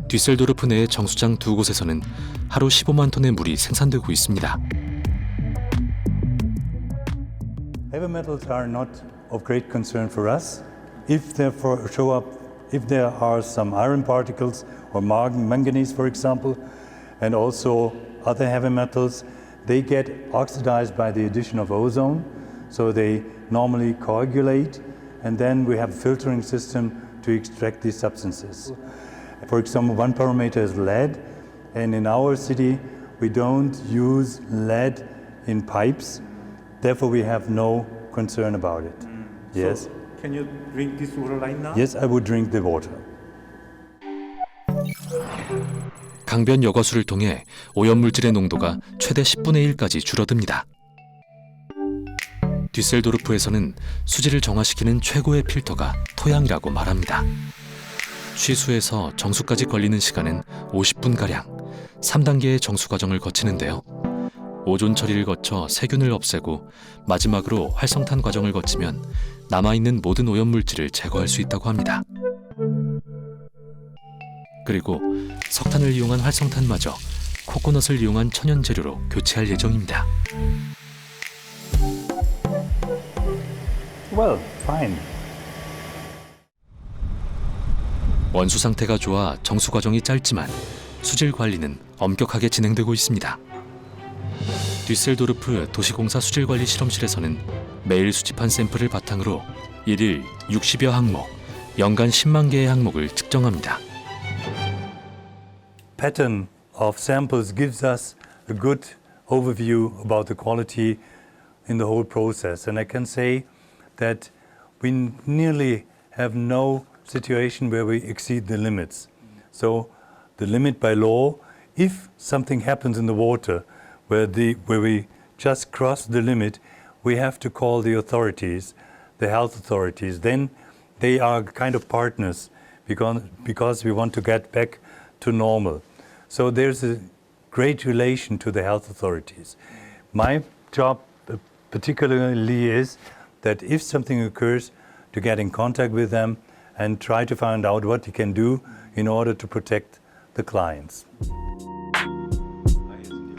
뒤셀도르프 내의 정수장 2곳에서는 하루 15만 톤의 물이 생산되고 있습니다. Heavy metals are not of great concern for us. If there are some iron particles or manganese, for example, and also other heavy metals, they get oxidized by the addition of ozone, so they normally coagulate, and then we have a filtering system to extract these substances. For example, one parameter is lead, and in our city we don't use lead in pipes, therefore we have no concern about it. Yes. So, can you drink this water right now? Yes, I would drink the water. 강변 여과수를 통해 오염물질의 농도가 최대 10분의 1까지 줄어듭니다. 뒤셀도르프에서는 수질을 정화시키는 최고의 필터가 토양이라고 말합니다. 취수에서 정수까지 걸리는 시간은 50분가량 3단계의 정수 과정을 거치는데요. 오존 처리를 거쳐 세균을 없애고 마지막으로 활성탄 과정을 거치면 남아있는 모든 오염물질을 제거할 수 있다고 합니다. 그리고 석탄을 이용한 활성탄마저 코코넛을 이용한 천연 재료로 교체할 예정입니다. Well, fine. 원수 상태가 좋아 정수 과정이 짧지만 수질 관리는 엄격하게 진행되고 있습니다. 뒤셀도르프 도시공사 수질관리 실험실에서는 매일 수집한 샘플을 바탕으로 1일 60여 항목, 연간 10만 개의 항목을 측정합니다. Pattern of samples gives us a good overview about the quality in the whole process. And I can say that we nearly have no situation where we exceed the limits. So the limit by law, if something happens in the water where we just cross the limit, we have to call the authorities, the health authorities. Then they are kind of partners because we want to get back to normal. So there's a great relation to the health authorities. My job particularly is that if something occurs, to get in contact with them and try to find out what we can do in order to protect the clients.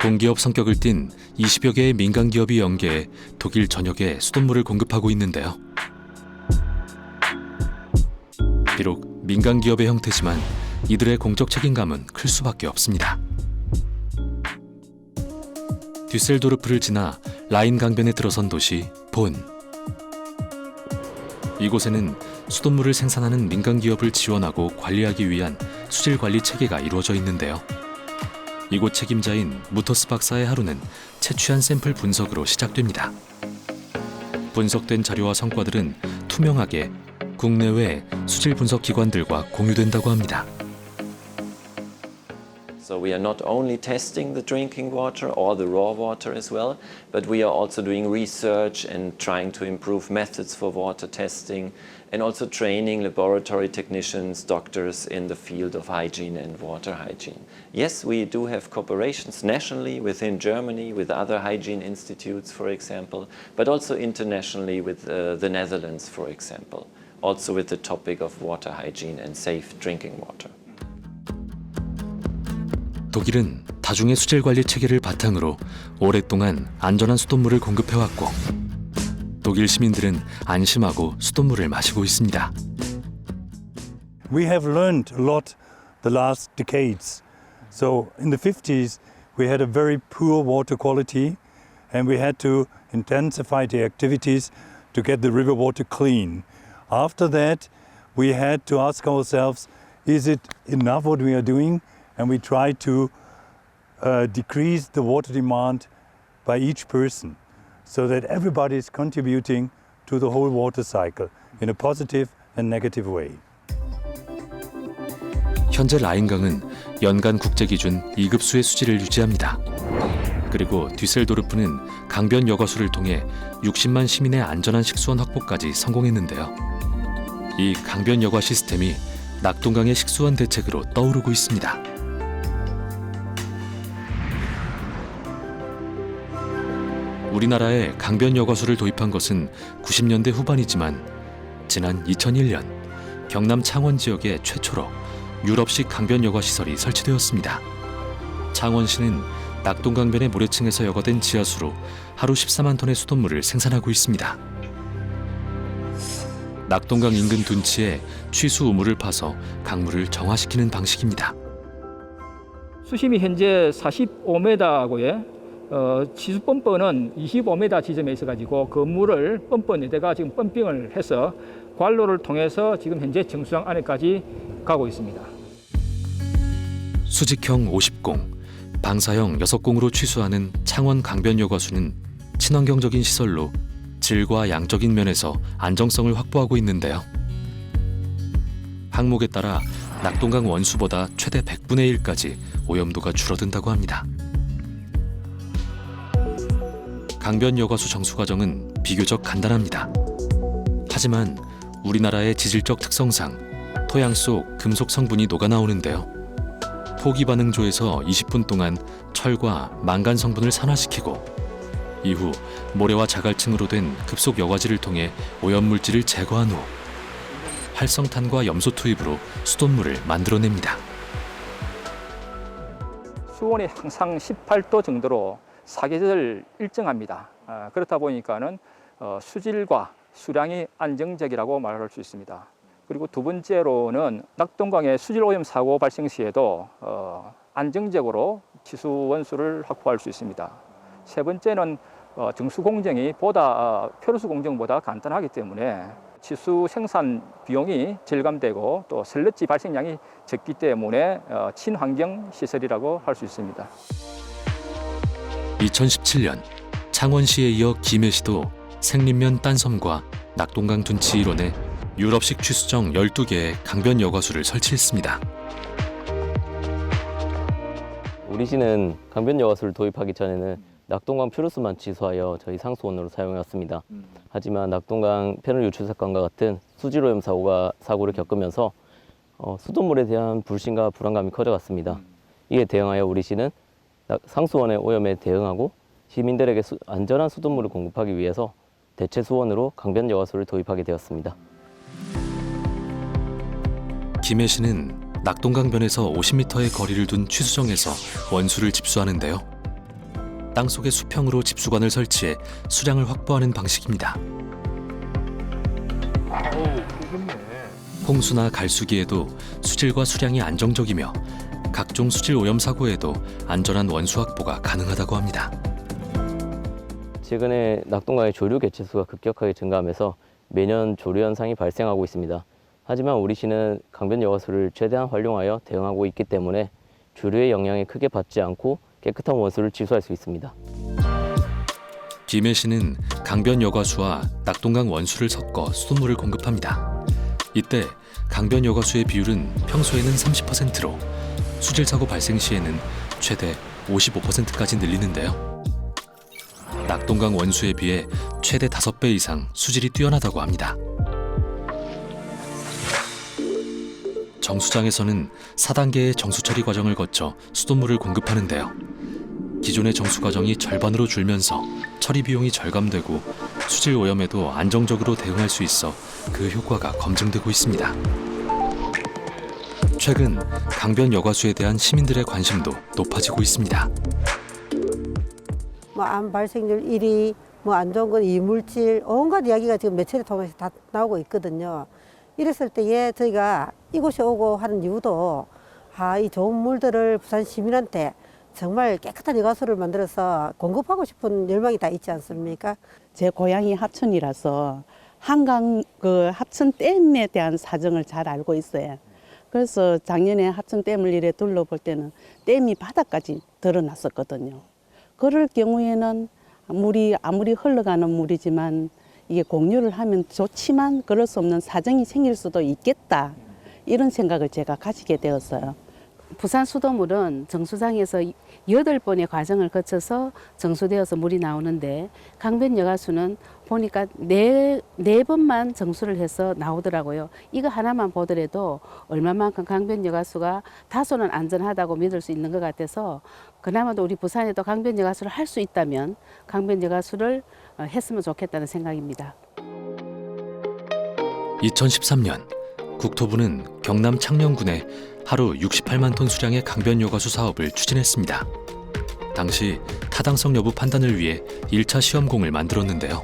공기업 성격을 띤 20여 개의 민간 기업이 연계해 독일 전역에 수돗물을 공급하고 있는데요. 비록 민간 기업의 형태지만 이들의 공적 책임감은 클 수밖에 없습니다. 뒤셀도르프를 지나 라인 강변에 들어선 도시 본. 이곳에는 수돗물을 생산하는 민간 기업을 지원하고 관리하기 위한 수질 관리 체계가 이루어져 있는데요. 이곳 책임자인 무터스 박사의 하루는 채취한 샘플 분석으로 시작됩니다. 분석된 자료와 성과들은 투명하게 국내외 수질 분석 기관들과 공유된다고 합니다. So we are not only testing the drinking water or the raw water as well, but we are also doing research and trying to improve methods for water testing and also training laboratory technicians, doctors in the field of hygiene and water hygiene. Yes, we do have cooperations nationally within Germany with other hygiene institutes, for example, but also internationally with the Netherlands, for example, also with the topic of water hygiene and safe drinking water. 독일은 다중의 수질 관리 체계를 바탕으로 오랫동안 안전한 수돗물을 공급해왔고 독일 시민들은 안심하고 수돗물을 마시고 있습니다. We have learned a lot the last decades. So in the 50s we had a very poor water quality and we had to intensify the activities to get the river water clean. After that we had to ask ourselves, is it enough what we are doing? And we try to decrease the water demand by each person so that everybody is contributing to the whole water cycle in a positive and negative way. 현재 라인강은 연간 국제 기준 2급수의 수질을 유지합니다. 그리고 뒤셀도르프는 강변 여과수를 통해 60만 시민의 안전한 식수원 확보까지 성공했는데요. 이 강변 여과 시스템이 낙동강의 식수원 대책으로 떠오르고 있습니다. 우리나라에 강변 여과수를 도입한 것은 90년대 후반이지만 지난 2001년 경남 창원 지역에 최초로 유럽식 강변 여과 시설이 설치되었습니다. 창원시는 낙동강변의 모래층에서 여과된 지하수로 하루 14만 톤의 수돗물을 생산하고 있습니다. 낙동강 인근 둔치에 취수 우물을 파서 강물을 정화시키는 방식입니다. 수심이 현재 45m고요. 지수 펌프는 25m 지점에 있어가지고 그 물을 펌프에다가 지금 펌핑을 해서 관로를 통해서 지금 현재 정수장 안에까지 가고 있습니다. 수직형 50공, 방사형 6공으로 취수하는 창원 강변 여과수는 친환경적인 시설로 질과 양적인 면에서 안정성을 확보하고 있는데요. 항목에 따라 낙동강 원수보다 최대 100분의 1까지 오염도가 줄어든다고 합니다. 강변 여과수 정수 과정은 비교적 간단합니다. 하지만 우리나라의 지질적 특성상 토양 속 금속 성분이 녹아 나오는데요. 포기 반응조에서 20분 동안 철과 망간 성분을 산화시키고 이후 모래와 자갈층으로 된 급속 여과지를 통해 오염물질을 제거한 후 활성탄과 염소 투입으로 수돗물을 만들어냅니다. 수온이 항상 18도 정도로 사계절 일정합니다. 그렇다 보니까는 수질과 수량이 안정적이라고 말할 수 있습니다. 그리고 두 번째로는 낙동강의 수질 오염 사고 발생 시에도 안정적으로 치수 원수를 확보할 수 있습니다. 세 번째는 정수 공정이 표류수 공정보다 간단하기 때문에 치수 생산 비용이 절감되고 또 슬러지 발생량이 적기 때문에 친환경 시설이라고 할 수 있습니다. 2017년 창원시에 이어 김해시도 생림면 딴섬과 낙동강 둔치 일원에 유럽식 취수정 12개의 강변 여과수를 설치했습니다. 우리 시는 강변 여과수를 도입하기 전에는 낙동강 표류수만 취수하여 저희 상수원으로 사용해왔습니다. 하지만 낙동강 패널 유출 사건과 같은 수질 오염 사고를 겪으면서 수돗물에 대한 불신과 불안감이 커져갔습니다. 이에 대응하여 우리 시는 상수원의 오염에 대응하고 시민들에게 안전한 수돗물을 공급하기 위해서 대체 수원으로 강변 여과수를 도입하게 되었습니다. 김해시는 낙동강변에서 50m의 거리를 둔 취수정에서 원수를 집수하는데요. 땅속에 수평으로 집수관을 설치해 수량을 확보하는 방식입니다. 홍수나 갈수기에도 수질과 수량이 안정적이며 각종 수질 오염 사고에도 안전한 원수 확보가 가능하다고 합니다. 최근에 낙동강의 조류 개체수가 급격하게 증가하면서 매년 조류 현상이 발생하고 있습니다. 하지만 우리 시는 강변 여과수를 최대한 활용하여 대응하고 있기 때문에 조류의 영향에 크게 받지 않고 깨끗한 원수를 취수할 수 있습니다. 김해시는 강변 여과수와 낙동강 원수를 섞어 수돗물을 공급합니다. 이때 강변 여과수의 비율은 평소에는 30%로 수질 사고 발생 시에는 최대 55%까지 늘리는데요. 낙동강 원수에 비해 최대 5배 이상 수질이 뛰어나다고 합니다. 정수장에서는 4단계의 정수 처리 과정을 거쳐 수돗물을 공급하는데요. 기존의 정수 과정이 절반으로 줄면서 처리 비용이 절감되고 수질 오염에도 안정적으로 대응할 수 있어 그 효과가 검증되고 있습니다. 최근 강변 여과수에 대한 시민들의 관심도 높아지고 있습니다. 암 발생률 1위, 안 좋은 건 이물질, 온갖 이야기가 지금 매체를 통해서 다 나오고 있거든요. 이랬을 때에 저희가 이곳에 오고 하는 이유도 이 좋은 물들을 부산 시민한테 정말 깨끗한 여과수를 만들어서 공급하고 싶은 열망이 다 있지 않습니까? 제 고향이 하천이라서 한강 하천댐에 대한 사정을 잘 알고 있어요. 그래서 작년에 하천댐을 이래 둘러볼 때는 댐이 바닥까지 드러났었거든요. 그럴 경우에는 물이 아무리 흘러가는 물이지만 이게 공유를 하면 좋지만 그럴 수 없는 사정이 생길 수도 있겠다. 이런 생각을 제가 가지게 되었어요. 부산 수돗물은 정수장에서 8번의 과정을 거쳐서 정수되어서 물이 나오는데 강변 여과수는 보니까 네 번만 정수를 해서 나오더라고요. 이거 하나만 보더라도 얼마만큼 강변 여과수가 다소는 안전하다고 믿을 수 있는 것 같아서 그나마도 우리 부산에도 강변 여과수를 할 수 있다면 강변 여과수를 했으면 좋겠다는 생각입니다. 2013년 국토부는 경남 창녕군에 하루 68만 톤 수량의 강변 여과수 사업을 추진했습니다. 당시 타당성 여부 판단을 위해 1차 시험공을 만들었는데요.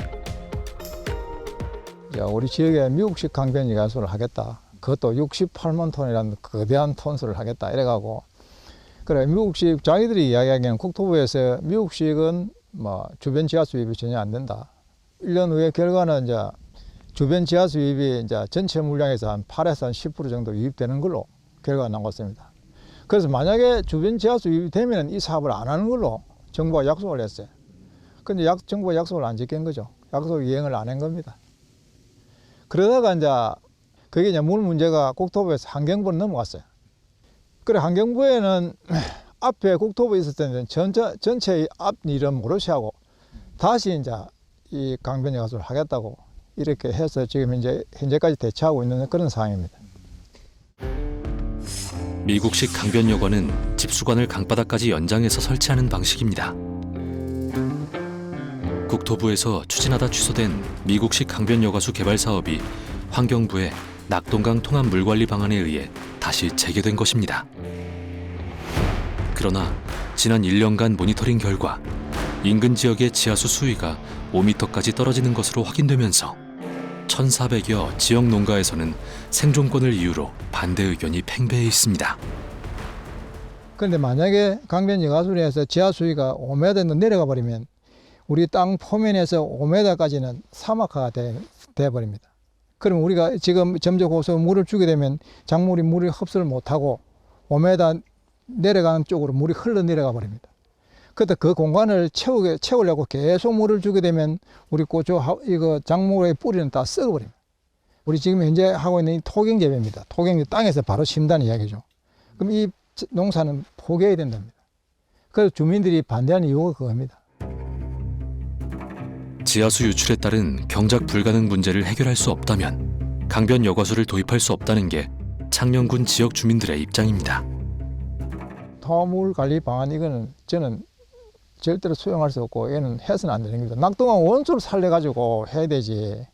우리 지역에 미국식 강변 여과수를 하겠다. 그것도 68만 톤이라는 거대한 톤수를 하겠다. 이래가고 그래 미국식 자기들이 이야기하기에는 국토부에서 미국식은 주변 지하수 유입이 전혀 안 된다. 1년 후에 결과는 이제 주변 지하수 유입이 이제 전체 물량에서 한 8에서 한 10% 정도 유입되는 걸로 결과가 나왔습니다. 그래서 만약에 주변 지하수 유입이 되면 이 사업을 안 하는 걸로 정부가 약속을 했어요. 근데 정부가 약속을 안 지킨 거죠. 약속 이행을 안 한 겁니다. 그러다가 이제 그게 이제 물 문제가 국토부에서 환경부로 넘어갔어요. 그래 환경부에는 앞에 국토부에 있을 때는 전체 앞 일은 모르시 하고 다시 이제 이 강변 여가수를 하겠다고 이렇게 해서 지금 현재까지 대처하고 있는 그런 상황입니다. 미국식 강변 여과는 집수관을 강바닥까지 연장해서 설치하는 방식입니다. 국토부에서 추진하다 취소된 미국식 강변 여과수 개발 사업이 환경부의 낙동강 통합 물관리 방안에 의해 다시 재개된 것입니다. 그러나 지난 1년간 모니터링 결과 인근 지역의 지하수 수위가 5m까지 떨어지는 것으로 확인되면서 1,400여 지역 농가에서는 생존권을 이유로 반대 의견이 팽배해 있습니다. 그런데 만약에 강변 여가수에서 지하 수위가 5m 내려가 버리면 우리 땅 표면에서 5m까지는 사막화가 돼 버립니다. 그럼 우리가 지금 점적호수 물을 주게 되면 작물이 물을 흡수를 못하고 5m 내려가는 쪽으로 물이 흘러내려가 버립니다. 그때 그 공간을 채우려고 계속 물을 주게 되면 우리 고추 이거 작물의 뿌리는 다 썩어버립니다. 우리 지금 현재 하고 있는 이 토경 재배입니다. 토경이 땅에서 바로 심다는 이야기죠. 그럼 이 농사는 포기해야 된답니다. 그래서 주민들이 반대하는 이유가 그겁니다. 지하수 유출에 따른 경작 불가능 문제를 해결할 수 없다면 강변 여과수를 도입할 수 없다는 게 창녕군 지역 주민들의 입장입니다. 토물 관리 방안 이거는 저는 절대로 수용할 수 없고 얘는 해서는 안 되는 겁니다. 낙동강 원수를 살려가지고 해야 되지.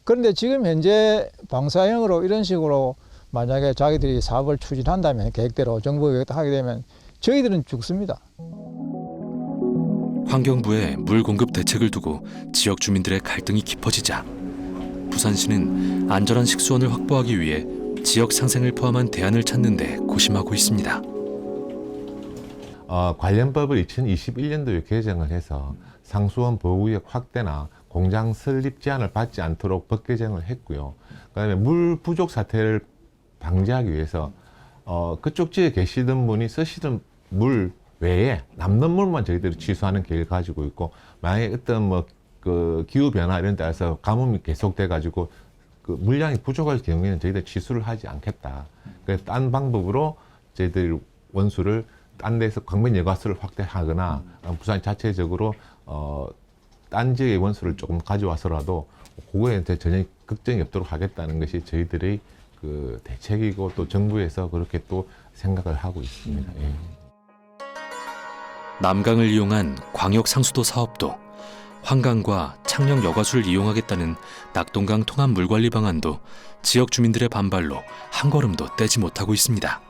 그런데 지금 현재 방사형으로 이런 식으로 만약에 자기들이 사업을 추진한다면 계획대로 정부가 하게 되면 저희들은 죽습니다. 환경부의 물 공급 대책을 두고 지역 주민들의 갈등이 깊어지자 부산시는 안전한 식수원을 확보하기 위해 지역 상생을 포함한 대안을 찾는 데 고심하고 있습니다. 관련법을 2021년도에 개정을 해서 상수원 보호구역 확대나 공장 설립 제한을 받지 않도록 법 개정을 했고요. 그다음에 물 부족 사태를 방지하기 위해서 그쪽 지역에 계시던 분이 쓰시던 물 외에 남는 물만 저희들이 취소하는 계획을 가지고 있고, 만약에 어떤 그 기후 변화 이런 데서 가뭄이 계속돼 가지고 그 물량이 부족할 경우에는 저희들이 취소를 하지 않겠다. 그래서 딴 방법으로 저희들이 원수를 딴 데서 강변 여과수를 확대하거나 부산 자체적으로 딴 지역의 원수를 조금 가져와서라도 그거에 전혀 걱정이 없도록 하겠다는 것이 저희들의 그 대책이고, 또 정부에서 그렇게 또 생각을 하고 있습니다. 예. 남강을 이용한 광역 상수도 사업도, 환강과 창녕 여과수를 이용하겠다는 낙동강 통합 물관리 방안도 지역 주민들의 반발로 한 걸음도 떼지 못하고 있습니다.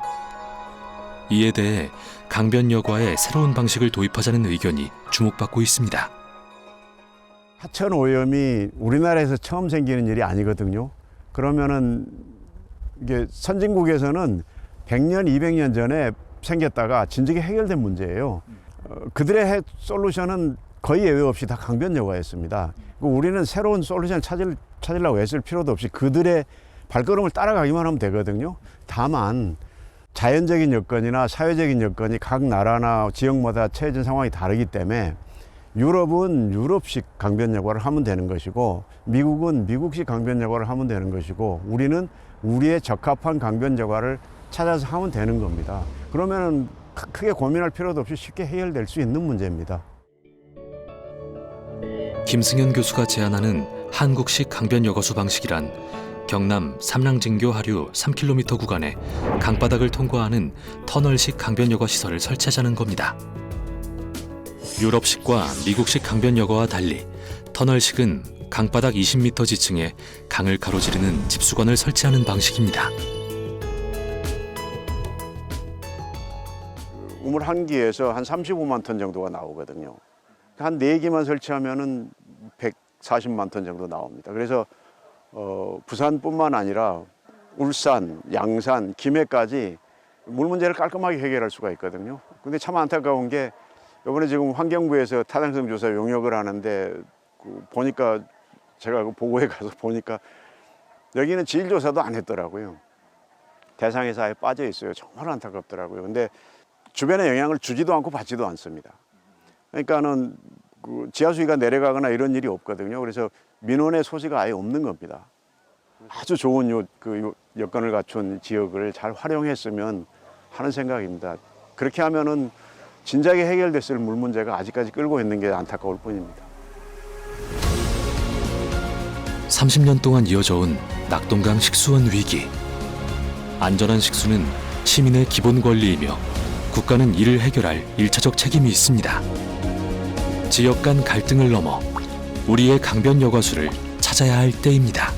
이에 대해 강변 여과의 새로운 방식을 도입하자는 의견이 주목받고 있습니다. 하천 오염이 우리나라에서 처음 생기는 일이 아니거든요. 그러면은 이게 선진국에서는 100년, 200년 전에 생겼다가 진즉에 해결된 문제예요. 그들의 솔루션은 거의 예외 없이 다 강변 여과였습니다. 우리는 새로운 솔루션을 찾으려고 애쓸 필요도 없이 그들의 발걸음을 따라가기만 하면 되거든요. 다만 자연적인 여건이나 사회적인 여건이 각 나라나 지역마다 처해진 상황이 다르기 때문에 유럽은 유럽식 강변 여과를 하면 되는 것이고, 미국은 미국식 강변 여과를 하면 되는 것이고, 우리는 우리의 적합한 강변 여과를 찾아서 하면 되는 겁니다. 그러면은 크게 고민할 필요도 없이 쉽게 해결될 수 있는 문제입니다. 김승현 교수가 제안하는 한국식 강변 여과수 방식이란 경남 삼랑진교 하류 3km 구간에 강바닥을 통과하는 터널식 강변 여과 시설을 설치하자는 겁니다. 유럽식과 미국식 강변 여과와 달리 터널식은 강바닥 20m 지층에 강을 가로지르는 집수관을 설치하는 방식입니다. 우물 한 기에서 한 35만 톤 정도가 나오거든요. 한 4기만 설치하면은 140만 톤 정도 나옵니다. 그래서 부산뿐만 아니라 울산, 양산, 김해까지 물 문제를 깔끔하게 해결할 수가 있거든요. 근데 참 안타까운 게 이번에 지금 환경부에서 타당성 조사 용역을 하는데 보니까 제가 그 보고에 가서 보니까 여기는 질 조사도 안 했더라고요. 대상에서 아예 빠져 있어요. 정말 안타깝더라고요. 근데 주변에 영향을 주지도 않고 받지도 않습니다. 그러니까는 그 지하수위가 내려가거나 이런 일이 없거든요. 그래서 민원의 소지가 아예 없는 겁니다. 아주 좋은 여건을 갖춘 지역을 잘 활용했으면 하는 생각입니다. 그렇게 하면은 진작에 해결됐을 물 문제가 아직까지 끌고 있는 게 안타까울 뿐입니다. 30년 동안 이어져 온 낙동강 식수원 위기. 안전한 식수는 시민의 기본 권리이며 국가는 이를 해결할 일차적 책임이 있습니다. 지역 간 갈등을 넘어 우리의 강변 여과수를 찾아야 할 때입니다.